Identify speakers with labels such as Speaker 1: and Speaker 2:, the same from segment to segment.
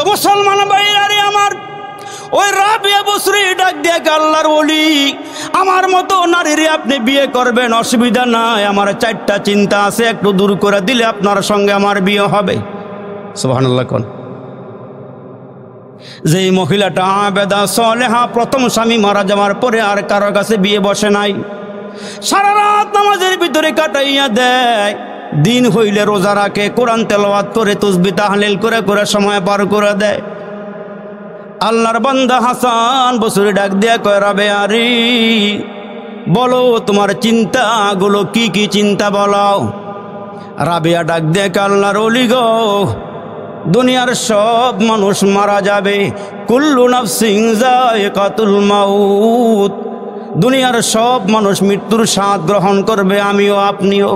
Speaker 1: তো মুসলমান ভাইরা রে আমার, ওই রাবিয়া বসরি ডাক দিয়ে আল্লাহর ওলি, আমার মতো নারীরে আপনি বিয়ে করবেন, অসুবিধা নাই, আমার 4টা চিন্তা আছে, একটু দূর করে দিলে আপনার সঙ্গে আমার বিয়ে হবে। সুবহানাল্লাহ। কোন যেই মহিলাটা আবেদা সলেহা, প্রথম স্বামী মারা যাওয়ার পরে আর কারো কাছে বিয়ে বসে নাই, সারা রাত নামাজের ভিতরে কাটাইয়া দেয়, দিন হইলে রোজা রাখে, কোরআন তেলাওয়াত করে, তাসবিহ তাহলিল করে করে সময় পার করে দেয়। আল্লাহর বান্দা হাসান বসরি ডাক দিয়া কয়, রাবেয়া রে, বলো তোমার চিন্তাগুলো কি কি চিন্তা বলো। রাবেয়া ডাক দিয়ে আল্লাহর ওলি গো, দুনিয়ার সব মানুষ মারা যাবে, কুল্লু নাফসিন যায়িকাতুল মাউত, দুনিয়ার সব মানুষ মৃত্যুর স্বাদ গ্রহণ করবে, আমিও আপনিও।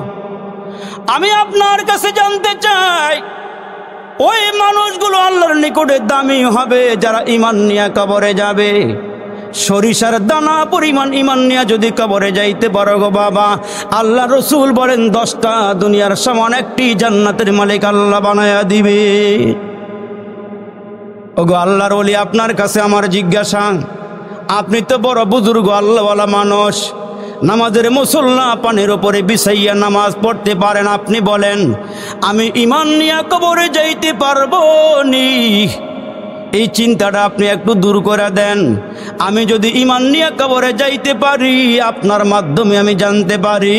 Speaker 1: আমি আপনার কাছে জানতে চাই, ওই মানুষগুলো আল্লাহর নিকটে দামি হবে যারা ঈমান নিয়ে কবরে যাবে। সরিষার দানা পরিমাণ ঈমান নিয়ে যদি কবরে যাইতে পারো গো বাবা, আল্লাহ রসুল বলেন 10টা দুনিয়ার সমান একটি জান্নাতের মালিক আল্লাহ বানায়া দিবে। ওগো আল্লাহর ওলি, আপনার কাছে আমার জিজ্ঞাসা, আপনি তো বড় বুজুর্গ আল্লাহওয়ালা মানুষ, নামাজের মুসল্লা পানির উপরে বিছাইয়া নামাজ পড়তে পারেন, আপনি বলেন আমি ঈমান নিয়ে কবরে যাইতে পারবো নি? এই চিন্তাটা আপনি একটু দূর করে দেন। আমি যদি ঈমান নিয়ে কবরে যাইতে পারি, আপনার মাধ্যমে আমি জানতে পারি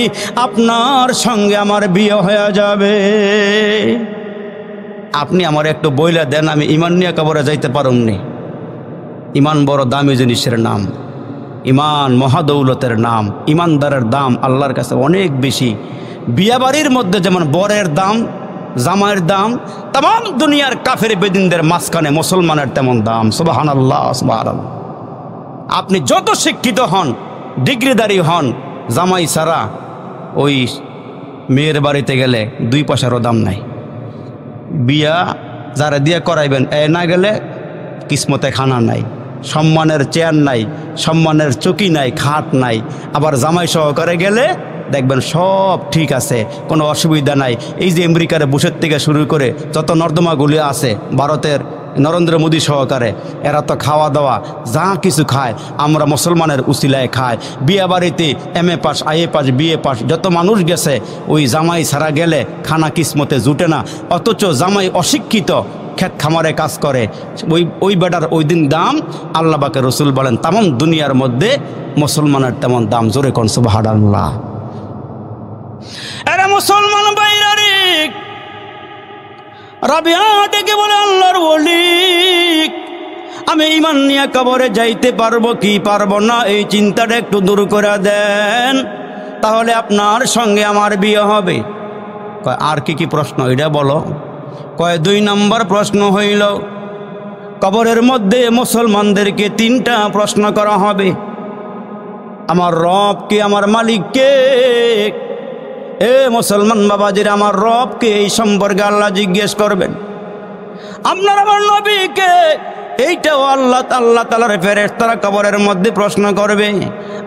Speaker 1: আপনার সঙ্গে আমার বিয়ে হয়ে যাবে। আপনি আমার একটু বইলা দেন, আমি ঈমান নিয়ে কবরে যাইতে পারুমনি। ঈমান বড় দামি জিনিসের নাম, ঈমান মহাদৌলতের নাম, ঈমানদারের দাম আল্লাহর কাছে অনেক বেশি। বিয়া বাড়ির মধ্যে যেমন বরের দাম, জামাইয়ের দাম, তাম দুনিয়ার কাফের বেদিনদের মাঝখানে মুসলমানের তেমন দাম। সুবহানাল্লাহ, সুবহানাল্লাহ। আপনি যত শিক্ষিত হন, ডিগ্রিদারি হন, জামাই ছাড়া ওই মেয়ের বাড়িতে গেলে 2 পয়সারও দাম নাই। বিয়া যারা দিয়ে করাইবেন, না গেলে কিসমতে খানা নাই, সম্মানের চেয়ার নাই, সম্মানের চকি নাই, খাট নাই। আবার জামাই সহকারে গেলে দেখবেন সব ঠিক আছে, কোনো অসুবিধা নাই। এই যে আমেরিকার বুশের থেকে শুরু করে যত নর্দমাগুলি আছে, ভারতের নরেন্দ্র মোদী সহকারে, এরা তো খাওয়া দাওয়া যা কিছু খায় আমরা মুসলমানের উসিলায় খায়। বিয়ে বাড়িতে MA pass, IA pass, BA pass যত মানুষ গেছে, ওই জামাই ছাড়া গেলে খানা কিসমতে জুটে না। অথচ জামাই অশিক্ষিত, ক্ষেত খামারে কাজ করে, ওই বেটার ওই দিন দাম। আল্লাহ পাকের রসুল বলেন তামাম দুনিয়ার মধ্যে মুসলমানের তেমন দাম। জোরে কোন সুবহানাল্লাহ। আরে মুসলমান ভাইরা রে, রাবিয়া ডেকে বলে, আল্লাহর ওলি, আমি ঈমান নিয়ে কবরে যাইতে পারবো কি পারবো না, এই চিন্তাটা একটু দূর করে দেন, তাহলে আপনার সঙ্গে আমার বিয়ে হবে। কয় আর কি কি প্রশ্ন এটা বলো। কয় 2 নম্বর প্রশ্ন হইল, কবরের মধ্যে মুসলমানদেরকে 3টা প্রশ্ন করা হবে। আমার রব কে, আমার মালিক কে? এ মুসলমান বাবাজির, আমার রব কে এই সম্পর্কে আল্লাহ জিজ্ঞেস করবেন। আপনার আমার নবীকে, এইটাও আল্লাহ তাআলার ফেরেশতারা কবরের মধ্যে প্রশ্ন করবে।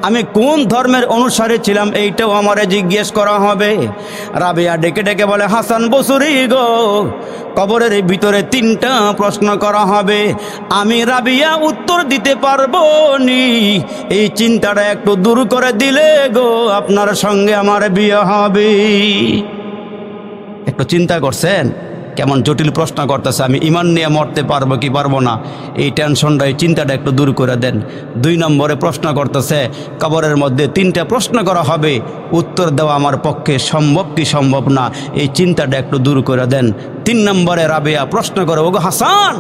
Speaker 1: আমি কোন ধর্মের অনুসারী ছিলাম এইটাও আমারে জিজ্ঞেস করা হবে। রাবিয়া ডেকে ডেকে বলে, হাসান বসরি গো, কবরের ভিতরে 3টা প্রশ্ন করা হবে, আমি রাবিয়া উত্তর দিতে পারবো নি, এই চিন্তাটা একটু দূর করে দিলে গো আপনার সঙ্গে আমার বিয়ে হবে। একটু চিন্তা করছেন কেমন জটিল প্রশ্ন করতেছে, আমি ঈমান নিয়ে মরতে পারবো কি পারবো না, এই টেনশনটা, এই চিন্তাটা একটু দূর করে দেন। 2 নম্বরে প্রশ্ন করতেছে, কবরের মধ্যে 3টা প্রশ্ন করা হবে, উত্তর দেওয়া আমার পক্ষে সম্ভব কি সম্ভব না, এই চিন্তাটা একটু দূর করে দেন। 3 নম্বরে রাবিয়া প্রশ্ন করে, ওগো হাসান,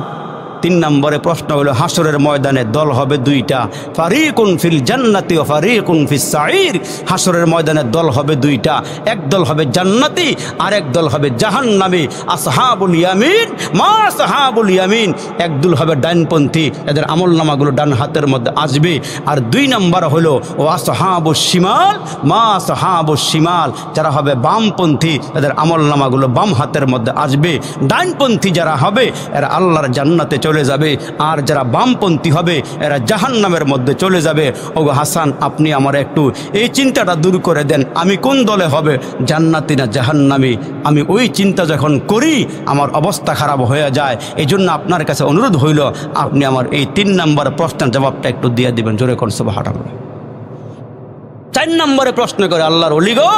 Speaker 1: 3 নম্বরে প্রশ্ন হলো, হাসরের ময়দানে দল হবে 2টা, ফারিকুন ফিল জান্নাতি ওয়া ফারিকুন ফিস সাঈর। হাসরের ময়দানে দল হবে 2টা, এক দল হবে জান্নাতি আর এক দল হবে জাহান্নামী। আসহাবুল ইয়ামিন মা আসহাবুল ইয়ামিন, এক দল হবে ডানপন্থী, এদের আমলনামাগুলো ডান হাতের মধ্যে আসবে। আর 2 নম্বর হলো ও আসহাবুশ শিমাল মা আসহাবুশ শিমাল, যারা হবে বামপন্থী, এদের আমলনামাগুলো বাম হাতের মধ্যে আসবে। ডানপন্থী যারা হবে এরা আল্লাহর জান্নাতে চলে যাবে, আর যারা বামপন্থী হবে এরা জাহান্নামের মধ্যে চলে যাবে। ওগো হাসান, আপনি আমার একটু এই চিন্তাটা দূর করে দেন, আমি কোন দলে হবে, জান্নাতি না জাহান্নামী? আমি ওই চিন্তা যখন করি আমার অবস্থা খারাপ হয়ে যায়। এই জন্য আপনার কাছে অনুরোধ হইল, আপনি আমার এই 3 নম্বর প্রশ্নের জবাবটা একটু দিয়ে দিবেন। জোরে কোন সুবহানাল্লাহ। 4 নম্বরে প্রশ্ন করে আল্লাহর ওলি গো,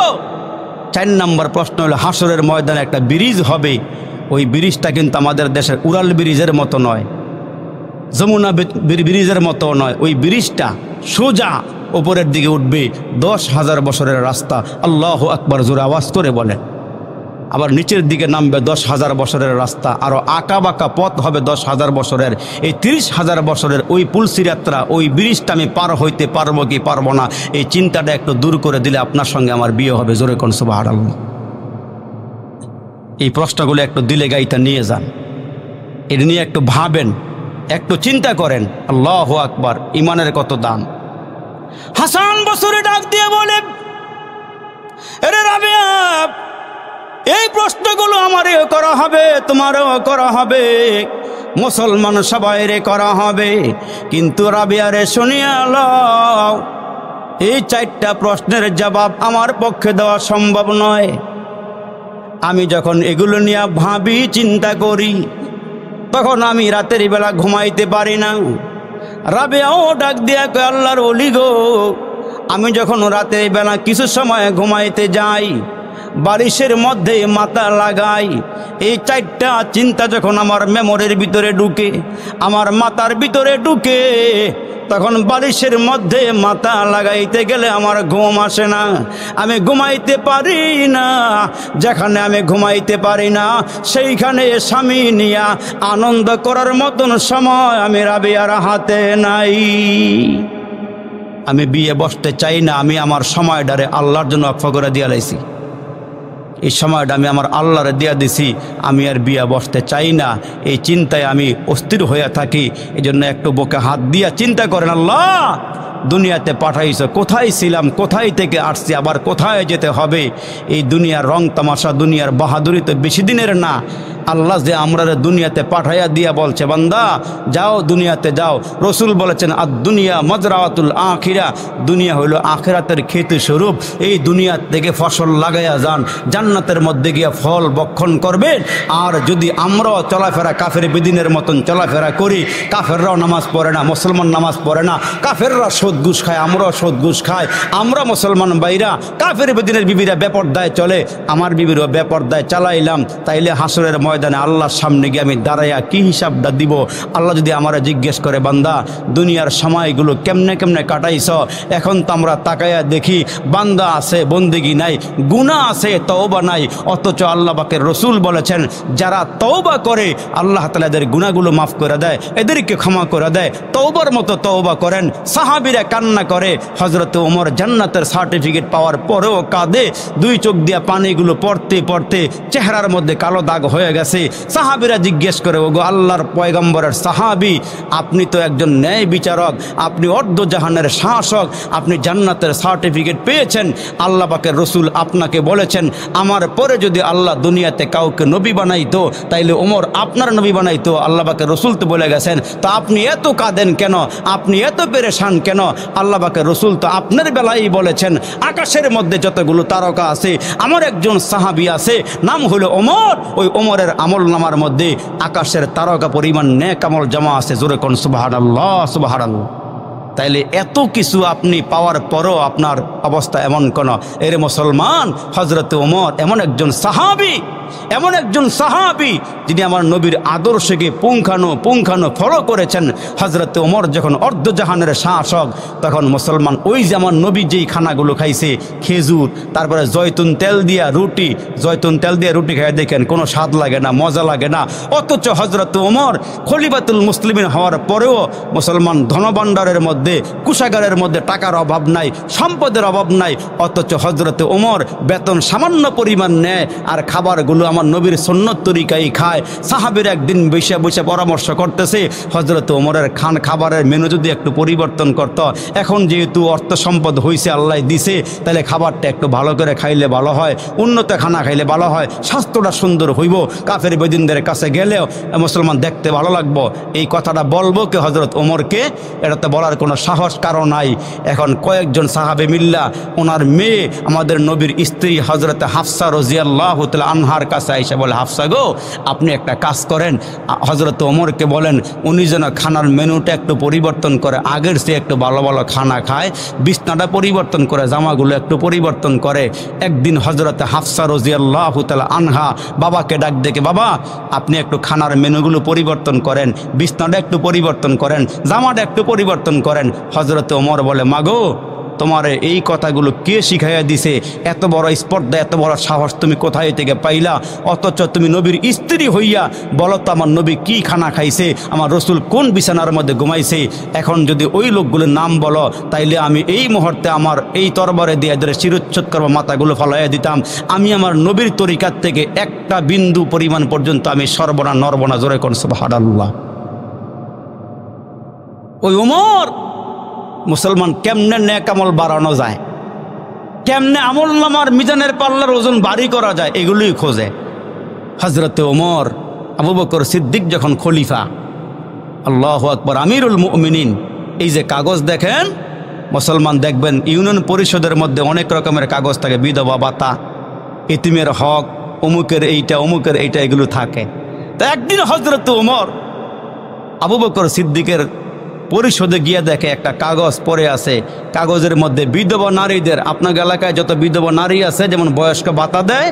Speaker 1: 4 নম্বর প্রশ্ন হলো হাসরের ময়দানে একটা ব্রিজ হবে। ওই ব্রিজটা কিন্তু আমাদের দেশের উড়াল ব্রিজের মতো নয়, যমুনা ব্রিজের মতো নয়। ওই ব্রিজটা সোজা উপরের দিকে উঠবে, 10,000 বছরের রাস্তা। আল্লাহু আকবার জোরে আওয়াজ করে বলেন। আবার নিচের দিকে নামবে 10,000 বছরের রাস্তা, আরও আঁকা বাঁকা পথ হবে 10,000 বছরের। এই 30,000 বছরের ওই পুলসিরাত্রা, ওই ব্রিজটা আমি পার হইতে পারবো কি পারবো না, এই চিন্তাটা একটু দূর করে দিলে আপনার সঙ্গে আমার বিয়ে হবে। জোরে কোন সুবহানাল্লাহ। এই প্রশ্নগুলো একটু দিলে গাইতে নিয়ে যান, এটা নিয়ে একটু ভাবেন, একটু চিন্তা করেন। আল্লাহু আকবার, ইমানের কত দাম। হাসান বসরি ডাক দিয়ে বলে, আরে রাবিয়া, এই প্রশ্নগুলো আমারও করা হবে, তোমারও করা হবে, মুসলমান সবাইরে করা হবে, কিন্তু রাবিয়ারে শুনিয়া লও, এই 4টা প্রশ্নের জবাব আমার পক্ষে দেওয়া সম্ভব নয়। আমি যখন এগুলো নিয়ে ভাবি, চিন্তা করি, তখন আমি রাতের বেলা ঘুমাইতে পারি না। রাবিয়াও ডাক দিয়া কয়, আল্লাহর ওলি গো, আমি যখন রাতের বেলা কিছু সময় ঘুমাইতে যাই, বালিশের মধ্যে মাথা লাগাই, এই 4টা চিন্তা যখন আমার মেমোরির ভিতরে ঢুকে, আমার মাথার ভিতরে ঢুকে, তখন বালিশের মধ্যে মাথা লাগাইতে গেলে আমার ঘুম আসে না, আমি ঘুমাইতে পারি না। যেখানে আমি ঘুমাইতে পারি না, সেইখানে স্বামী নিয়া আনন্দ করার মতন সময় আমি রাবিয়ার হাতে নাই। আমি বিয়ে বসতে চাই না, আমি আমার সময়টারে আল্লাহর জন্য অক্ষ করে দিয়া লাইছি। এই সময়টা আমি আমার আল্লাহরে দিয়া দিছি, আমি আর বিয়া বসতে চাই না। এই চিন্তায় আমি অস্থির হয়ে থাকি। এই জন্য একটু বুকে হাত দিয়া চিন্তা করেন, আল্লাহ দুনিয়াতে পাঠাইছ, কোথায় ছিলাম, কোথায় থেকে আসছি, আবার কোথায় যেতে হবে। এই দুনিয়ার রং তামাশা, দুনিয়ার বাহাদুরি তো বেশি দিনের না। আল্লাহ যে আমরা দুনিয়াতে পাঠাইয়া দিয়া বলছে, বান্দা যাও দুনিয়াতে যাও। রসুল বলেছেন, আর দুনিয়া মজরাওয়াতুল আখিরা, দুনিয়া হইল আখিরাতের খেতে স্বরূপ। এই দুনিয়া থেকে ফসল লাগাইয়া যান, জান্নাতের মধ্যে গিয়া ফল বক্ষণ করবেন। আর যদি আমরাও চলাফেরা কাফের বেদিনের মতন চলাফেরা করি, কাফেররাও নামাজ পড়ে না, মুসলমান নামাজ পড়ে না, কাফেররা সুদ ঘুষ খায়, আমরাও সুদ ঘুষ খাই, আমরা মুসলমান বাইরা কাফের বেদিনের বিবিরা বেপরদায় চলে, আমার বিবিরও বেপরদায় চালাইলাম, তাইলে হাসরের ময়দানে আল্লাহর সামনে গিয়ে আমি দাঁড়াইয়া কি হিসাবটা দিব? আল্লাহ যদি আমারা জিজ্ঞেস করে, বান্দা দুনিয়ার সময়গুলো কেমনে কেমনে কাটাইছ, এখন তো আমরা তাকাইয়া দেখি বান্দা আছে, বন্দেগী নাই, গুনাহ আছে, তওবা নাই। অথচ আল্লাহ পাকের রসুল বলেছেন, যারা তওবা করে আল্লাহ তাআলা এদের গুনাহগুলো মাফ করে দেয়, এদেরকে ক্ষমা করে দেয়। তওবার মতো তওবা করেন। সাহাবীরা কান্না করে, হযরত ওমর জান্নাতের সার্টিফিকেট পাওয়ার পরেও কাঁদে, 2 চোখ দিয়া পানিগুলো পড়তে পড়তে চেহারার মধ্যে কালো দাগ হয়ে গেছে। সাহাবীরা জিজ্ঞেস করে, ওগো আল্লাহর পয়গম্বরের সাহাবী, আপনি তো একজন ন্যায় বিচারক, আপনি অর্ধ জাহানের শাসক, আপনি জান্নাতের সার্টিফিকেট পেয়েছেন, আল্লাহ পাকের রসুল আপনাকে বলেছেন, আমার পরে যদি আল্লাহ দুনিয়াতে কাউকে নবী বানাইতো তাইলে ওমর আপনার নবী বানাইতো। আল্লাহ পাকের রসুল তো বলে গেছেন, তো আপনি এত কাঁদেন কেন, আপনি এত পেরেশান কেন? আল্লাহ পাকের রসুল তো আপনার বেলায় বলেছেন, আকাশের মধ্যে যতগুলো তারকা আছে, আমার একজন সাহাবী আছে, নাম হলো ওমর, ওই ওমরের আমল নামার মধ্যে আকাশের তারকা পরিমাণ নেক আমল জমা আছে। জোরে কোন সুবহানাল্লাহ, সুবহানাল্লাহ। তাইলে এত কিছু আপনি পাওয়ার পরও আপনার অবস্থা এমন কেন? এর মুসলমান, হযরত ওমর এমন একজন সাহাবী, এমন একজন সাহাবী যিনি আমার নবীর আদর্শকে পুঙ্খানু ফলো করেছেন। হযরত ওমর যখন অর্ধজাহানের শাসক, তখন মুসলমান ওই যে আমার নবী যেই খানাগুলো খাইছে, খেজুর, তারপরে জয়তুন তেল দিয়া রুটি, জয়তুন তেল দিয়ে রুটি খাই দেখেন, কোনো স্বাদ লাগে না, মজা লাগে না। অথচ হযরত ওমর খলিফাতুল মুসলিমিন হওয়ার পরেও মুসলমান ধনভাণ্ডারের মধ্যে, কুশাগারের মধ্যে টাকার অভাব নাই, সম্পদের অভাব নাই। অথচ হযরত ওমর বেতন সামান্য পরিমাণ নেয়, আর খাবারগুলো খাবারগুলো আমার নবীর সুন্নত তরিকায় খায়। সাহাবীর একদিন বসে বসে পরামর্শ করতেছে, হযরত ওমরের খাবারের মেনু যদি একটু পরিবর্তন করত, এখন যেহেতু অর্থ সম্পদ হয়েছে আল্লাহ দিছে, তাহলে খাবারটা একটু ভালো করে খাইলে ভালো হয়, উন্নত খানা খাইলে ভালো হয়, স্বাস্থ্যটা সুন্দর হইব, কাফের বেদিনদের কাছে গেলেও মুসলমান দেখতে ভালো লাগবো। এই কথাটা বলবো কে হযরত ওমরকে? এটা তো বলার কোনো সাহস কারো নাই। এখন কয়েকজন সাহাবে মিল্লা ওনার মেয়ে আমাদের নবীর স্ত্রী হযরত হাফসা রাদিয়াল্লাহু তাআলা আনহার কাছে আইসা বলে, হাফসা গো, আপনি একটা কাজ করেন, হযরত ওমরকে বলেন উনি যেন খানার মেনুটা একটু পরিবর্তন করে, আগের চেয়ে একটু ভালো ভালো খানা খায়, বিছনাটা পরিবর্তন করে, জামাগুলো একটু পরিবর্তন করে। একদিন হযরত হাফসা রাদিয়াল্লাহু তাআলা আনহা বাবাকে ডাক ডেকে, বাবা আপনি একটু খানার মেনুগুলো পরিবর্তন করেন, বিছনাটা একটু পরিবর্তন করেন, জামাটা একটু পরিবর্তন করেন। হযরত ওমর বলে, মাগো তোমার এই কথাগুলো কে শিখাইয়া দিছে? এত বড় স্পর্ধা, এত বড় সাহস তুমি কোথায় থেকে পাইলা? অথচ তুমি নবীর স্ত্রী হইয়া বলো তো আমার নবী কি খানা খাইছে, আমার রসুল কোন বিছানার মধ্যে ঘুমাইছে? এখন যদি ওই লোকগুলোর নাম বলো, তাইলে আমি এই মুহূর্তে আমার এই তরবারে দিয়ে এদের শিরোচ্ছেদ করবো, মাথাগুলো ফলাইয়া দিতাম। আমি আমার নবীর তরিকার থেকে একটা বিন্দু পরিমাণ পর্যন্ত আমি সর্বনা নরবনা, জোরে কোন সুবহানাল্লাহ। ওই ওমর মুসলমান কেমনে নেক আমল বাড়ানো যায়, কেমনে আমলনামার মিজানের পাল্লার ওজন ভারী করা যায়, এগুলোই খোঁজে। হযরতে ওমর আবু বকর সিদ্দিক যখন খলিফা, আল্লাহু আকবার, আমিরুল মুমিনিন, এই যে কাগজ দেখেন মুসলমান, দেখবেন ইউনিয়ন পরিষদের মধ্যে অনেক রকমের কাগজ থাকে, বিধবা ভাতা, এতিমের হক, অমুকের এইটা অমুকের এইটা, এগুলো থাকে। তা একদিন হযরতে ওমর আবু বকর সিদ্দিকের পরিষদে গিয়ে দেখে একটা কাগজ পড়ে আছে, কাগজের মধ্যে বিধবা নারীদের, আপনার এলাকায় যত বিধবা নারী আছে যেমন বয়স্ক ভাতা দেয়,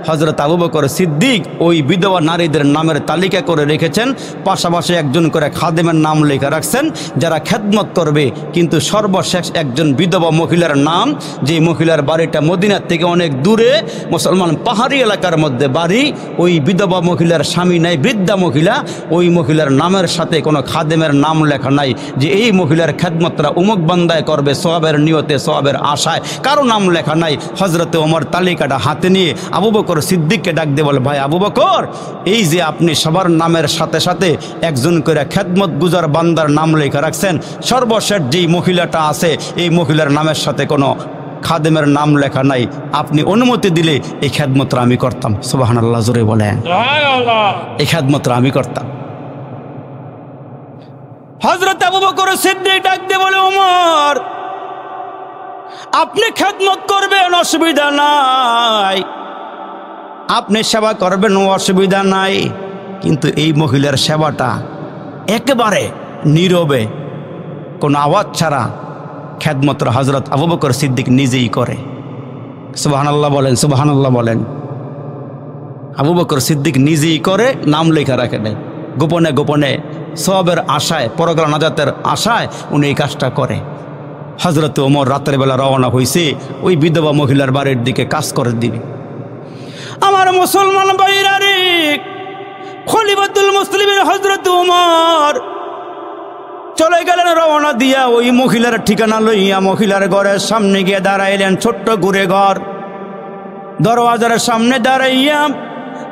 Speaker 1: হযরত আবু বকর সিদ্দিক ওই বিধবা নারীদের নামের তালিকা করে রেখেছেন, পাশাপাশি একজন করে খাদেমের নাম লেখা রাখছেন যারা খেদমত করবে। কিন্তু সর্বশেষ একজন বিধবা মহিলার নাম, যে মহিলার বাড়িটা মদিনার থেকে অনেক দূরে, মুসলমান পাহাড়ি এলাকার মধ্যে বাড়ি, ওই বিধবা মহিলার স্বামী নাই, বৃদ্ধা মহিলা, ওই মহিলার নামের সাথে কোনো খাদেমের নাম লেখা নাই যে এই মহিলার খেদমতরা উমুক বান্দায় করবে সওয়াবের নিয়তে, সওয়াবের আশায়, কারো নাম লেখা নাই। হযরতে ওমর তালিকাটা হাতে নিয়ে আবু বকর সিদ্দিককে ডাক দিয়ে বলে, ভাই আবু বকর, এই যে আপনি সবার নামের সাথে সাথে একজন করে খেদমত গুজার বান্দার নাম লেখা রাখছেন, সর্বশেষ যেই মহিলাটা আছে এই মহিলার নামের সাথে কোনো খাদেমের নাম লেখা নাই, আপনি অনুমতি দিলে এই খেদমতরা আমি করতাম। সুবহানাল্লাহ, জোরে বলেন এই খেদমতরা আমি করতাম। হযরত আবু বকর সিদ্দিক ডাক দিয়ে বলে, ওমর আপনি খেদমত করবেন অসুবিধা নাই, আপনি সেবা করবেন অসুবিধা নাই, কিন্তু এই মহিলার সেবাটা একেবারে নীরবে, কোনো আওয়াজ ছাড়া খেদমতরা হযরত আবু বকর সিদ্দিক নিজেই করে। সুবহানাল্লাহ বলেন, সুবহানাল্লাহ বলেন। আবু বকর সিদ্দিক নিজেই করে, নাম লেখা রাখে নেই, গোপনে গোপনে সওয়াবের আশায়, পরকাল নাজাতের আশায় উনি এই কাজটা করে। হযরত ওমর রাতের বেলা রওনা হয়েছে ওই বিধবা মহিলার বাড়ির দিকে কাজ করে দিবে। আমার মুসলমান ভাইরা রে, খলিফাতুল মুসলিমিন হযরত ওমর চলে গেলেন রওনা দিয়া ওই মহিলার ঠিকানা লইয়া। মহিলার ঘরের সামনে গিয়ে দাঁড়াইলেন, ছোট্ট ঘুরে ঘর, দরওয়াজার সামনে দাঁড়াইয়া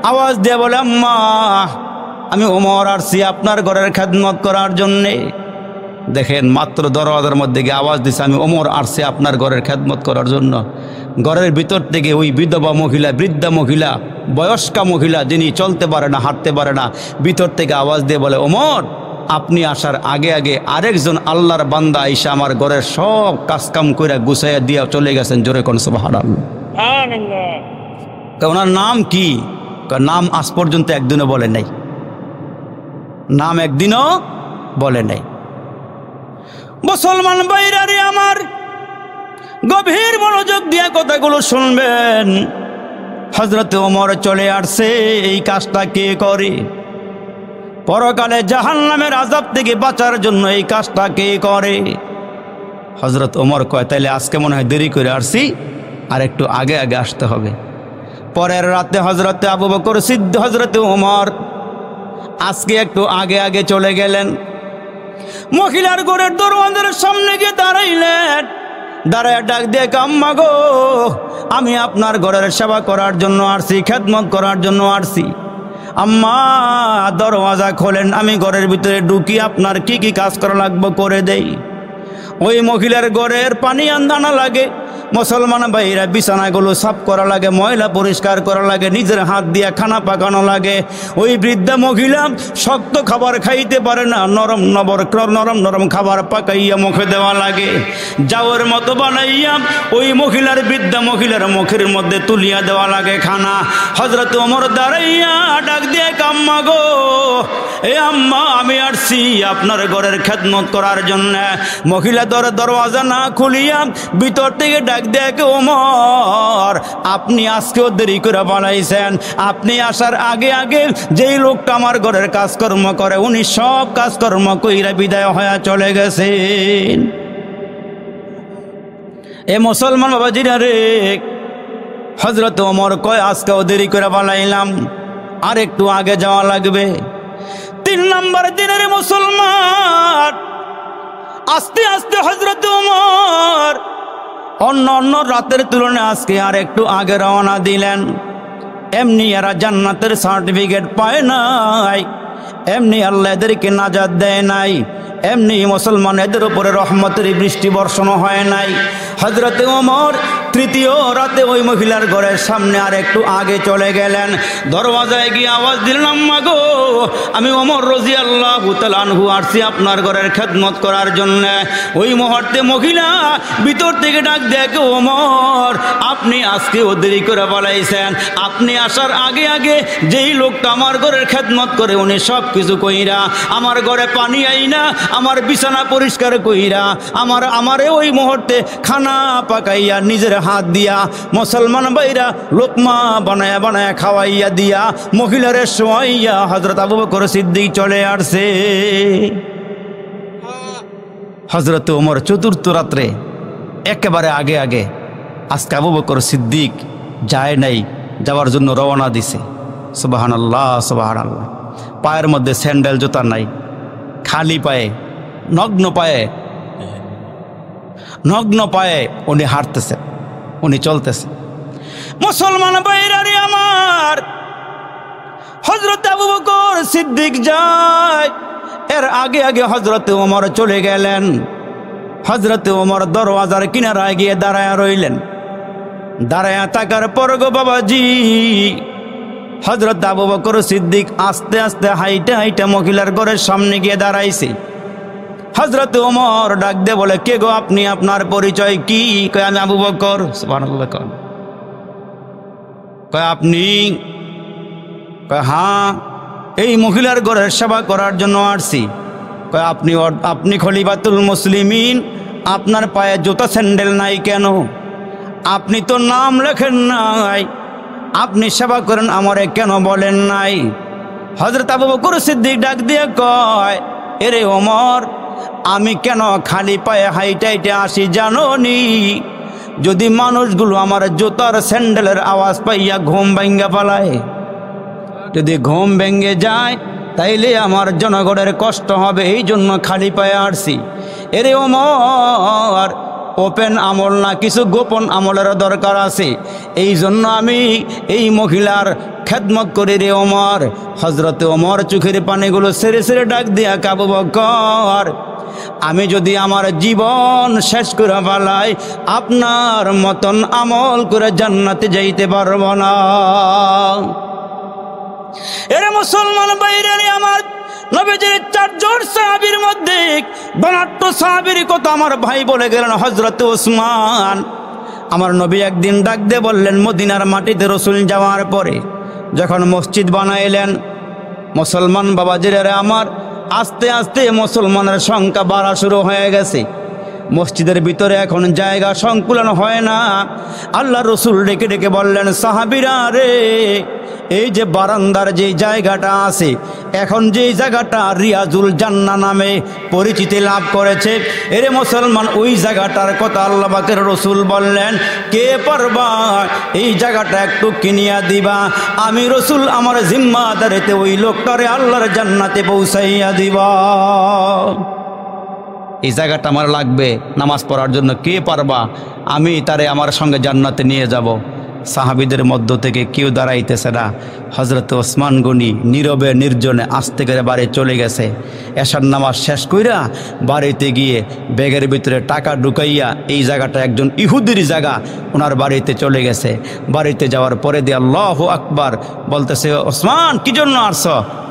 Speaker 1: আওয়াজ দিয়ে বলে, আম্মা আমি ওমর আসছি আপনার ঘরের খেদমত করার জন্যে। দেখেন, মাত্র দরওয়াজার মধ্যে গিয়ে আওয়াজ দিছে, আমি ওমর আসছি আপনার ঘরের খেদমত করার জন্য। ঘরের ভিতর থেকে ওই বিধবা মহিলা, বৃদ্ধা মহিলা, বয়স্কা মহিলা, যিনি চলতে পারে না, হাঁটতে পারে না, ভিতর থেকে আওয়াজ দিয়ে বলে, ওমর আপনি আসার আগে আগে আরেকজন আল্লাহর বান্দা আইসা আমার ঘরের সব কাজকাম করে গুছাইয়া দিয়া চলে গেছেন। জোরে কোন সুবহানাল্লাহ। ওনার নাম কি? নাম আজ পর্যন্ত একদিনও বলে নাই, নাম একদিনও বলে নাই। মুসলমান ভাইরা রে আমার, গভীর মনোযোগ দিয়া কথাগুলো শুনবেন। হযরত ওমর চলে আসছে, এই কাজটা কে করে? পরকালে জাহান্নামের আযাব থেকে বাঁচার জন্য এই কাজটা কে করে? হযরত ওমর কয়, তাইলে আজকে মনে হয় দেরি করে আসছি, আর একটু আগে আগে আসতে হবে। পরের রাতে হযরতে আবু বকর সিদ্দিক, হযরতে ওমর আজকে একটু আগে আগে চলে গেলেন। মহিলার ঘরের দরওয়াজার সামনে গিয়ে দাঁড়াইলেন, দাঁড়ায় ডাক দিয়ে, আম্মা গো আমি আপনার ঘরের সেবা করার জন্য আসছি, খেদমত করার জন্য আসছি। আম্মা দরওয়াজা খোলেন, আমি ঘরের ভিতরে ঢুকি, আপনার কি কি কাজ করা লাগবে করে দেই। ওই মহিলার ঘরের পানি আনা লাগে, মুসলমান ভাইরা বিছানাগুলো সাফ করা লাগে, ময়লা পরিষ্কার করা লাগে, নিজের হাত দিয়ে খানা পাকানো লাগে। ওই বৃদ্ধা মহিলা শক্ত খাবার খাইতে পারে না, নরম নরম খাবার পাকাইয়া মুখে দেওয়া লাগে, যাওয়ার মতো বানাইয়া ওই মহিলার বৃদ্ধা মহিলার মুখের মধ্যে তুলিয়া দেওয়া লাগে খানা। হযরত ওমর দাঁড়াইয়া ডাক দিয়ে, আম্মা গো, এ আম্মা আমি আসছি আপনার ঘরের খেদমত করার জন্য। মহিলা দরওয়াজা না খুলিয়া ভিতর থেকে ডাক দেখে, ওমর আপনি আজকেও দেরি করে বানাইছেন, আপনি আসার আগে আগে যেই লোকটা আমার ঘরের কাজকর্ম করে উনি সব কাজকর্ম কইরা বিদায় হয়ে চলে গেছেন। এ মুসলমান বাবাজিরা রে, হযরত ওমর কয় আজকেও দেরি করে বানাইলাম, আর একটু আগে যাওয়া লাগবে। 3 নম্বর দিনের মুসলমান আস্তে আস্তে হযরত ওমর অন্য রাতের তুলনায় আজকে আর একটু আগে রওনা দিলেন। এমনি এরা জান্নাতের সার্টিফিকেট পায় নাই, এমনি আল্লাহ এদেরকে নাজাত দেয় নাই, এমনি মুসলমান এদের উপরে রহমতের বৃষ্টি বর্ষণ হয় নাই। হযরত ওমর তৃতীয় রাতে ওই মহিলার ঘরের সামনে আর একটু আগে চলে গেলেন। দরওয়াজায় গিয়ে আওয়াজ দিলেন, আম্মা গো, আমি ওমর রাদিয়াল্লাহু তাআলা আনহু আসছি আপনার ঘরের খেদমত করার জন্য। ওই মুহূর্তে মহিলা ভিতর থেকে ডাক দেখে, ওমর আপনি আজকেও দেরি করে বলাইছেন, আপনি আসার আগে আগে যেই লোকটা আমার ঘরের খেদমত করে উনি সব কিছু কইরা আমার ঘরে পানি আইনা আমার বিছানা পরিষ্কার কইরা আমারে ওই মুহূর্তে খানা পাকাইয়া নিজের হাত দিয়া মুসলমান ভাইরা লোকমা বানায়া বানায়া খাওয়াইয়া দিয়া মহিলারে শোয়াইয়া হযরত আবু বকর সিদ্দিক চলে আসছে। হযরত ওমর চতুর্থ রাত্রে একেবারে আগে আগে আজকে আবু বকর সিদ্দিক যায় নাই, যাওয়ার জন্য রওনা দিছে। সুবহানাল্লাহ সুবহানাল্লাহ। পায়ের মধ্যে স্যান্ডেল জুতা নাই, খালি পায়ে নগ্ন পায়ে উনি হাঁটতেছে, উনি চলতেছে। মুসলমান ভাইরারে আমার, হযরত আবু বকর সিদ্দিক যায়, এর আগে আগে হযরত ওমর চলে গেলেন। হযরত ওমর দরওয়াজার কিনারায় গিয়ে দাঁড়ায়া রইলেন। দাঁড়ায়া থাকার পর গো বাবাজি, হযরত আবু বকর সিদ্দিক আস্তে আস্তে হাইটে হাইটে মহিলার ঘরের সামনে গিয়ে দাঁড়াইছে। হযরত ওমর ডাক দিয়ে বলে, কে গো আপনি, আপনার পরিচয় কি? কয় আমি আবু বকর। সুবহানাল্লাহ। কয় আপনি? কয় হ্যাঁ, এই মহিলার ঘরের সেবা করার জন্য আসছি। কয় আপনি খলিফাতুল মুসলিমিন, আপনার পায়ে জুতা স্যান্ডেল নাই কেন? আপনি তো নাম লেখেন নাই, আপনি সেবা করেন আমারে কেন বলেন নাই? হযরত আবু বকর সিদ্দিক ডাক দিয়ে কয়, এরে ওমর, আমি কেন খালি পায়ে হাইটে হাইটে আসি জানো নি? যদি মানুষগুলো আমার জুতার স্যান্ডেলের আওয়াজ পাইয়া ঘুম ভেঙ্গে পালায়, যদি ঘুম ভেঙ্গে যায় তাইলে আমার জনগণের কষ্ট হবে, এই জন্য খালি পায়ে আসছি। এরে ওমর, ওপেন আমল না, কিছু গোপন আমলের দরকার আছে, এই জন্য আমি এই মহিলার খেদমত করি রে ওমর। হযরত ওমর চোখের পানিগুলো সেরে সেরে ডাক দিয়া, আবু বকর, আমি যদি আমার জীবন শেষ করে ফেলাই আপনার মতন আমল করে জান্নাতে যাইতে পারবো না। এরে মুসলমান বাইরে আমার, নবীজির 4 জন সাহাবীর মধ্যে 72 সাহাবীর কথা আমার ভাই বলে গেলেন হযরত ওসমান। আমার নবী একদিন ডাক দিয়ে বললেন, মদিনার মাটিতে রসুল যাওয়ার পরে যখন মসজিদ বানাইলেন, মুসলমান বাবাজিরা আমার, আস্তে আস্তে মুসলমানের সংখ্যা বাড়া শুরু হয়ে গেছে। মসজিদের ভিতরে এখন জায়গা সংকুলন হয় না। আল্লাহ রসুল ডেকে ডেকে বললেন, সাহাবীরা রে, এই যে বারান্দার যে জায়গাটা আছে, এখন যেই জায়গাটা রিয়াজুল জান্নাহ নামে পরিচিতি লাভ করেছে, এরে মুসলমান, ওই জায়গাটার কথা আল্লাহ পাকের রসুল বললেন, কে পারবা এই জায়গাটা একটু কিনিয়া দিবা, আমি রসুল আমার জিম্মাদারিতে ওই লোকটারে আল্লাহর জান্নাতে পৌঁছাইয়া দিবা। এই জায়গাটা আমার লাগবে নামাজ পড়ার জন্য, কে পারবা? আমি তারে আমার সঙ্গে জান্নাতে নিয়ে যাব। সাহাবীদের মধ্য থেকে কেউ দাঁড়াইতেছে না। হযরত ওসমান গনি নীরবে নির্জনে আস্তে করে বাড়ি চলে গেছে। এশার নামাজ শেষ কইরা বাড়িতে গিয়ে ব্যাগের ভিতরে টাকা ঢুকাইয়া, এই জায়গাটা একজন ইহুদির জায়গা, ওনার বাড়িতে চলে গেছে। বাড়িতে যাওয়ার পরে দিয়ে আল্লাহু আকবার বলতেছে, ওসমান কি জন্য আসছ?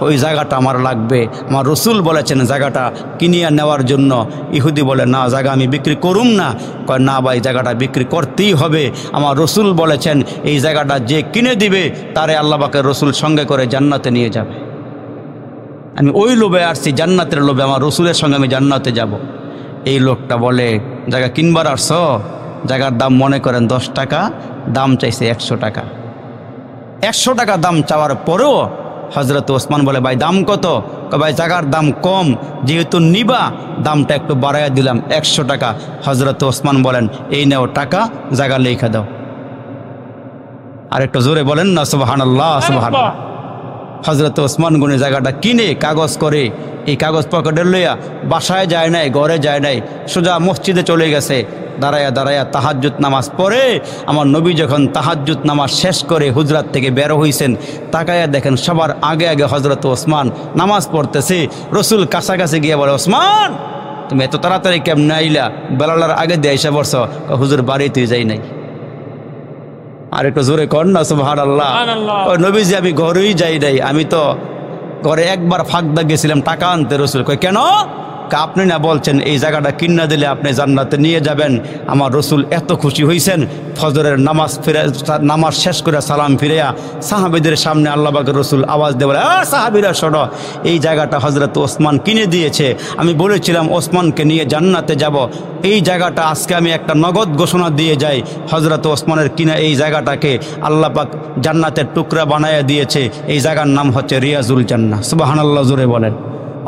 Speaker 1: ওই জায়গাটা আমার লাগবে, আমার রসুল বলেছেন জায়গাটা কিনিয়া নেওয়ার জন্য। ইহুদি বলে, না জায়গা আমি বিক্রি করুম না। কয়, না ভাই জায়গাটা বিক্রি করতেই হবে, আমার রসুল বলেছেন এই জায়গাটা যে কিনে দিবে তারে আল্লাহ পাকের রসুল সঙ্গে করে জান্নাতে নিয়ে যাবে। আমি ওই লোভে আসছি, জান্নাতের লোভে, আমার রসুলের সঙ্গে আমি জান্নাতে যাব। এই লোকটা বলে, জায়গা কিনবার আসছ? জায়গার দাম মনে করেন 10 টাকা, দাম চাইছে 100 টাকা। 100 টাকা দাম চাওয়ার পরেও হযরত ওসমান বলে, ভাই দাম কত? ভাই জায়গার দাম কম, যেহেতু নিবা দামটা একটু বাড়াইয়া দিলাম 100 টাকা। হযরত ওসমান বলেন, এই নেও টাকা, জায়গা লেখা দাও। আর একটু জোরে বলেন না সুবহানাল্লাহ, সুবহানাল্লাহ। হযরত ওসমান গনি জায়গাটা কিনে কাগজ করে, এই কাগজ পকেটে লইয়া বাসায় যায় নাই, ঘরে যায় নাই, সোজা মসজিদে চলে গেছে। দাঁড়ায়া দাঁড়ায়া তাহাজ্জুদ নামাজ পড়ে। আমার নবী যখন তাহাজ্জুদ নামাজ শেষ করে হুজরাত থেকে বের হইছেন, তাকায়া দেখেন সবার আগে আগে হযরত ওসমান নামাজ পড়তেছে। রসুল কাছাকাছি গিয়ে বলে, ওসমান তুমি এত তাড়াতাড়ি কেমনে আইলা? বেলালার আগে দিয়ে এসে বসছ। হুজুর বাড়িতেই যাই নাই। আর একটু জোরে কর না সুবহানাল্লাহ। ওই নবীজি, আমি ঘরেই যাই নাই, আমি তো ঘরে একবার ফাঁকদা গেছিলাম টাকা আনতে। রসুল কয়, কেন? আপনি না বলছেন এই জায়গাটা কিনা দিলে আপনি জান্নাতে নিয়ে যাবেন। আমার রসুল এত খুশি হয়েছেন, ফজরের নামাজ শেষ করে সালাম ফিরিয়া সাহাবীদের সামনে আল্লাহ পাকের রসুল আওয়াজ দিয়ে বলে, সাহাবীরা শোনো, এই জায়গাটা হযরত ওসমান কিনে দিয়েছে। আমি বলেছিলাম ওসমানকে নিয়ে জান্নাতে যাব। এই জায়গাটা আজকে আমি একটা নগদ ঘোষণা দিয়ে যাই, হযরত ওসমানের কিনা এই জায়গাটাকে আল্লাহ পাক জান্নাতের টুকরা বানায়া দিয়েছে। এই জায়গার নাম হচ্ছে রিয়াজুল জান্নাহ। সুবহানাল্লাহ, জোরে বলেন।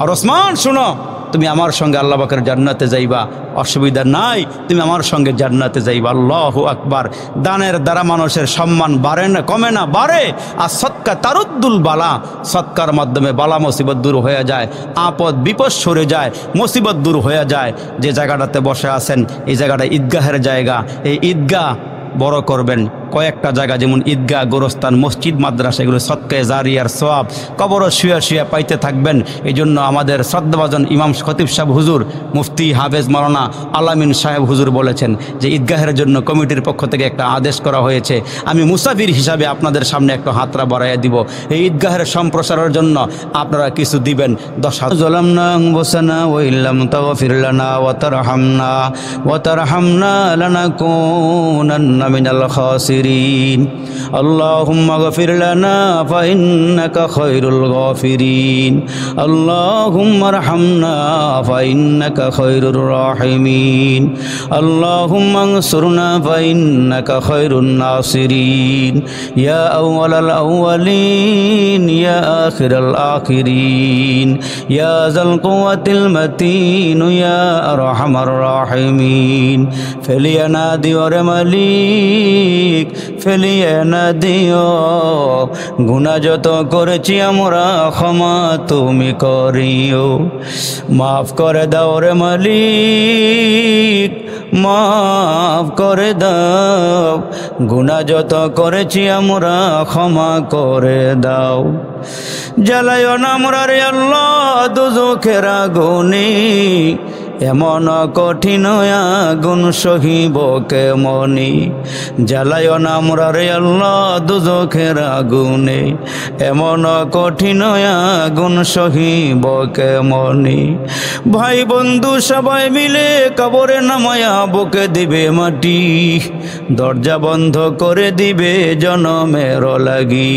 Speaker 1: আর ওসমান শুনো, তুমি আমার সঙ্গে আল্লাহ পাকের জান্নাতে যাইবা, অসুবিধা নাই, তুমি আমার সঙ্গে জান্নাতে যাইবা। আল্লাহু আকবার। দানের দ্বারা মানুষের সম্মান বাড়ে না, কমে না, বাড়ে। আর সৎকা তারুদ্দুল বালা, সৎকার মাধ্যমে বালা মুসিবত দূর হয়ে যায়, আপদ বিপদ সরে যায়, মুসিবত দূর হয়ে যায়। যে জায়গাটাতে বসে আছেন এই জায়গাটা ঈদগাহের জায়গা। এই ঈদগাহ বড় করবেন। কয়েকটা জায়গা যেমন ঈদগাহ, গোরস্থান, মসজিদ, মাদ্রাসা, এগুলো সদকায়ে জারিয়ার সওয়াব, কবরও শুয়ে শুয়ে পাইতে থাকবেন। এই জন্য আমাদের শ্রদ্ধাভাজন ইমাম খতিব সাহেব হুজুর, মুফতি হাফেজ মাওলানা আলামিন সাহেব হুজুর বলেছেন যে ঈদগাহের জন্য কমিটির পক্ষ থেকে একটা আদেশ করা হয়েছে। আমি মুসাফির হিসাবে আপনাদের সামনে একটা হাতরা বাড়াইয়া দিব। এই ঈদগাহের সম্প্রসারের জন্য আপনারা কিছু দিবেন। 10,000 যালামনা আনফুসানা ওয়া ইল্লাম তাগফির লানা ওয়া তারহামনা লানাকুনান্না মিনাল খাসিরিন। اللهم اغفر لنا فإنك خير الغافرين. اللهم ارحمنا فإنك خير الراحمين. اللهم انصرنا فإنك خير الناصرين. يا أول الأولين يا آخر الآخرين يا ذا القوة المتين يا أرحم الراحمين. فلينادي ورمليك ফেলিয়ে না দিও, গুনাহ যত করেছি আমরা ক্ষমা তুমি করিও। মাফ করে দাও রে মালিক, মাফ করে দাও, গুনাহ যত করেছি আমরা ক্ষমা করে দাও। জ্বালায়ও না আমরা রে আল্লাহ দোজখের আগুনে, এমন কঠিন আগুন সহিব কেমনি। জ্বালায় না আমরা রে আল্লাহ দোজখের আগুনে, এমন কঠিন আগুন সহিব কেমনি। ভাই বন্ধু সবাই মিলে কবরে নামায়া বুকে দিবে মাটি, দরজা বন্ধ করে দিবে জনমের লাগি।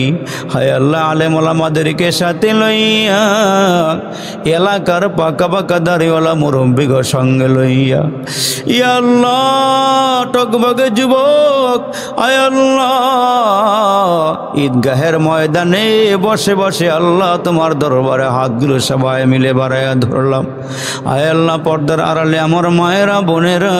Speaker 1: হায় আল্লাহ, আলেম ওলামাদেরকে সাথে লইয়া, এলাকার পাকা পাকা দাড়িওয়ালা মুরব্বি সঙ্গে লইয়া, ইয়া আল্লাহ টকবগে যুবক, আয় আল্লাহ ঈদগাহের ময়দানে বসে বসে আল্লাহ তোমার দরবারে হাতগুলো সবাই মিলে বাড়াইয়া ধরলাম। আয় আল্লাহ, পর্দার আড়ালে আমার মায়েরা বোনেরা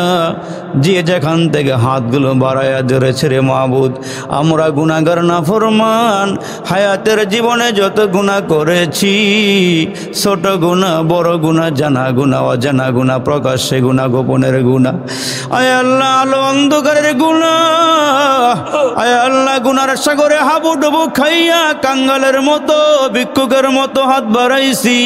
Speaker 1: যে যেখান থেকে হাতগুলো বাড়াইয়া ধরেছে রে মাহবুদ, আমরা গুনাহগার নাফরমান, হায়াতের জীবনে যত গুনাহ করেছি, ছোট গুনাহ বড় গুনাহ, জানা গুনাহ অজানা গুনাহ, গুনাহ, প্রকাশ্যে গুনাহ, গোপনের গুনাহ। আয় আল্লাহ আলো অন্ধকারের গুনাহ, আয় আল্লাহ গুনার সাগরে হাবুডুবু খাইয়া কাঙ্গালের মতো ভিক্ষুকের মতো হাত বাড়াইছি।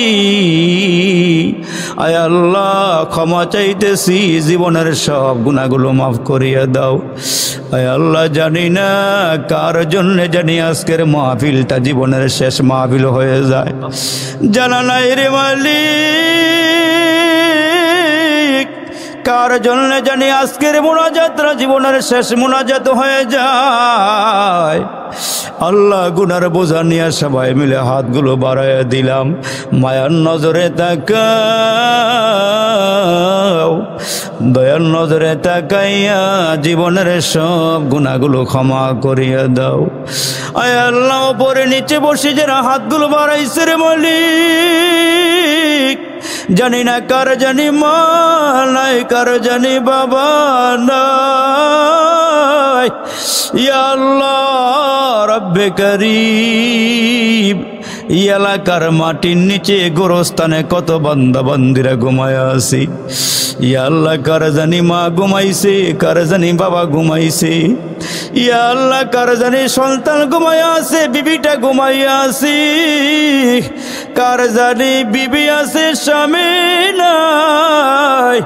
Speaker 1: আয় আল্লাহ ক্ষমা চাইতেছি, জীবনের সব গুনাহগুলো মাফ করিয়া দাও। আয় আল্লাহ জানি না কার জন্য জানি আজকের মাহফিলটা জীবনের শেষ মাহফিল হয়ে যায়, জানা নাই রে মালিক। কার জন্য জানি আজকের মুনাজাতটা জীবনের শেষ মুনাজাত হয়ে যায়। আল্লাহ গুনার বোঝা নিয়ে সবাই মিলে হাতগুলো বাড়াইয়া দিলাম, মায়ার নজরে তাকাও, দয়ার নজরে তাকাইয়া জীবনের সব গুনাহগুলো ক্ষমা করিয়া দাও। আয় আল্লাহ উপরে নিচে বসে যারা হাতগুলো বাড়াইছে রে মালিক, জানি না কার জানি মা নাই, কার জানি বাবা নাই। ইয়া আল্লাহ রব্বে করিম, এলাকার মাটির নিচে গোরস্থানে কত বান্দা বান্দিরা ঘুমায় আছি। ইয়া আল্লাহ কার জানি মা ঘুমাইছে, কার জানি বাবা ঘুমাইছে। ইয়া আল্লাহ কার জানি সন্তান ঘুমাইয়া আছে, বিবিটা ঘুমাইয়া আছে, কার জানি বিবি আছে স্বামী নাই।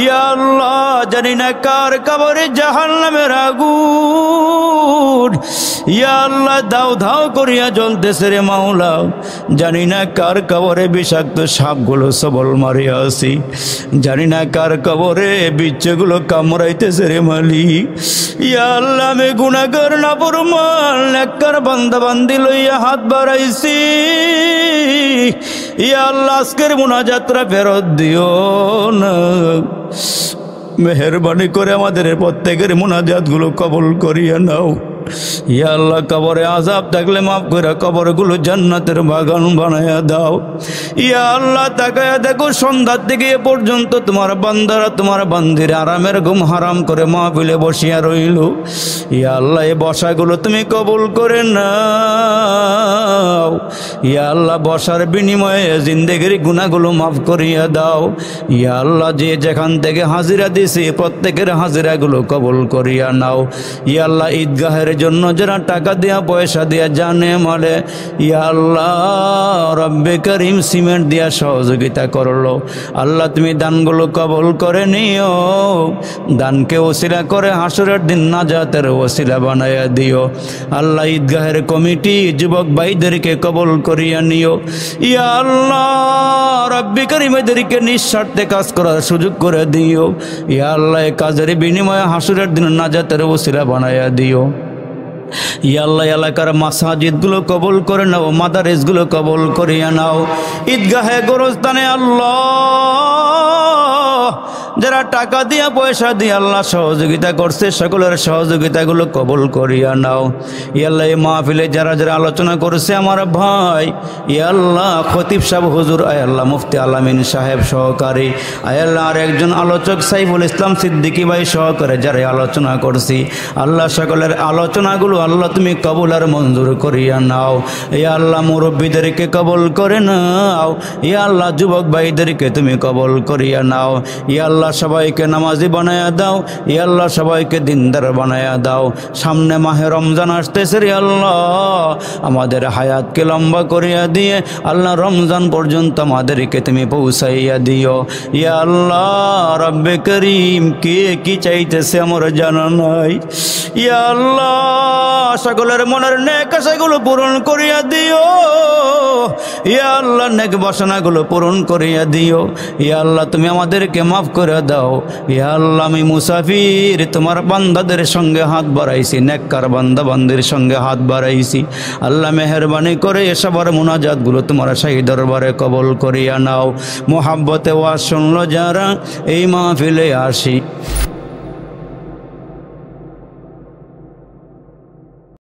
Speaker 1: ইয়া আল্লাহ জানি না কার কবরে জাহান্নামের আগুন ইয়া আল্লাহ দাও ধাও করিয়া জ্বলতেছে রে মাওলা। জানি না কার কবরে বিষাক্ত সাপগুলো সবল মারিয়া আছি, জানি না কার কবরে বিচ্ছগুলো কামড়াইতেছে রে মালিক। ইয়া আল্লাহ আমি গুনাহগার নাফরমান নেককার বান্দা বান্দি লইয়া হাত বাড়াইছি। ইয়া আল্লাহ আজকের মুনাজাতটা ফেরত দিও না, মেহেরবানি করে আমাদের প্রত্যেকের মুনাজাতগুলো কবুল করিয়া নাও। ইয়া আল্লাহ কবরে আযাব থাকলে মাফ করে কবরগুলো জান্নাতের বাগান বানায়া দাও। ইয়া আল্লাহ তাকায়া দেখো সন্ধ্যা থেকে এ পর্যন্ত তোমার বান্দারা তোমার বান্দির আরামের ঘুম হারাম করে মাহফিলে বসিয়া রইল। ইয়া আল্লাহ এই বসাগুলো তুমি কবুল করে নাও। ইয়া আল্লাহ বসার বিনিময়ে জিন্দেগির গুনাহগুলো মাফ করিয়া দাও। ইয়া আল্লাহ যে যেখান থেকে হাজিরা দিছি প্রত্যেকের হাজিরাগুলো কবুল করিয়া নাও। ইয়া আল্লাহ ঈদগাহের জন্য যারা টাকা দিয়া পয়সা দিয়া জানে মালে ইয়া আল্লাহ রব্বে করিম সিমেন্ট দিয়া সহযোগিতা করলো, আল্লাহ তুমি দানগুলো কবুল করে নিও। দানকে ওসিলা করে হাসরের দিন নাজাতের ওসিলা বানাইয়া দিও। আল্লাহ ঈদগাহের কমিটি যুবক ভাইদেরকে কবুল করিয়া নিও। ইয়া আল্লাহ রব্বে করিম এদেরকে নিঃস্বার্থে কাজ করার সুযোগ করে দিও। ইয়া আল্লাহ কাজের বিনিময়ে হাসরের দিন নাজাতের ওসিলা বানাইয়া দিও। ইয়া আল্লাহ এলাকার মাসাজিদগুলো কবুল করে নাও, মাদারিসগুলো কবুল করিয়া নাও। ঈদগাহে গোরস্থানে আল্লাহ যারা টাকা দিয়া পয়সা দিয়ে আল্লাহ সহযোগিতা করছে সকলের সহযোগিতাগুলো কবুল করিয়া নাও। ইয়া আল্লাহ এই মাহফিলে যারা যারা আলোচনা করছে আমার ভাই ইয়া আল্লাহ খতিব সাহেব হুজুর, আয় আল্লাহ মুফতি আলামিন সাহেব সহকারী, আয় আল্লাহ আর একজন আলোচক সাইফুল ইসলাম সিদ্দিকী ভাই সহকারে যারা আলোচনা করছি আল্লাহ সকলের আলোচনাগুলো আল্লাহ তুমি কবুল আর মঞ্জুর করিয়া নাও। ইয়া আল্লাহ মুরব্বীদেরকে কবুল করে নাও। ইয়া আল্লাহ যুবক ভাইদেরকে তুমি কবুল করিয়া নাও। ইয়া আল্লাহ সবাইকে নামাজি বানায়া দাও। ইয়া আল্লাহ সবাইকে দিনদার বানায়া দাও। সামনে মাহে রমজান আসতেছে রে আল্লাহ, আমাদের হায়াতকে লম্বা করিয়া দিয়ে আল্লাহ রমজান পর্যন্ত আমাদেরকে তুমি পৌঁছাইয়া দিও। ইয়া আল্লাহ রব্বে করিম কে কি চাইতেছে আমার জানা নাই। ইয়া আল্লাহ সকলের মনের নেক আশাগুলো পূরণ করিয়া দিও। ইয়া আল্লাহ নেক বাসনাগুলো পূরণ করিয়া দিও। ইয়া আল্লাহ তুমি আমাদেরকে মাফ করে দাও। ইয়া আল্লাহ আমি মুসাফির তোমার বান্দাদের সঙ্গে হাত বাড়াইছি, নেককার বান্দা বান্দির সঙ্গে হাত বাড়াইছি। আল্লাহ মেহেরবানি করে এসবার মুনাজাতগুলো তোমার শাহী দরবারে কবুল করিয়া নাও। মোহাব্বতে ওয়াজ শুনলো যারা এই মাহফিলে আসি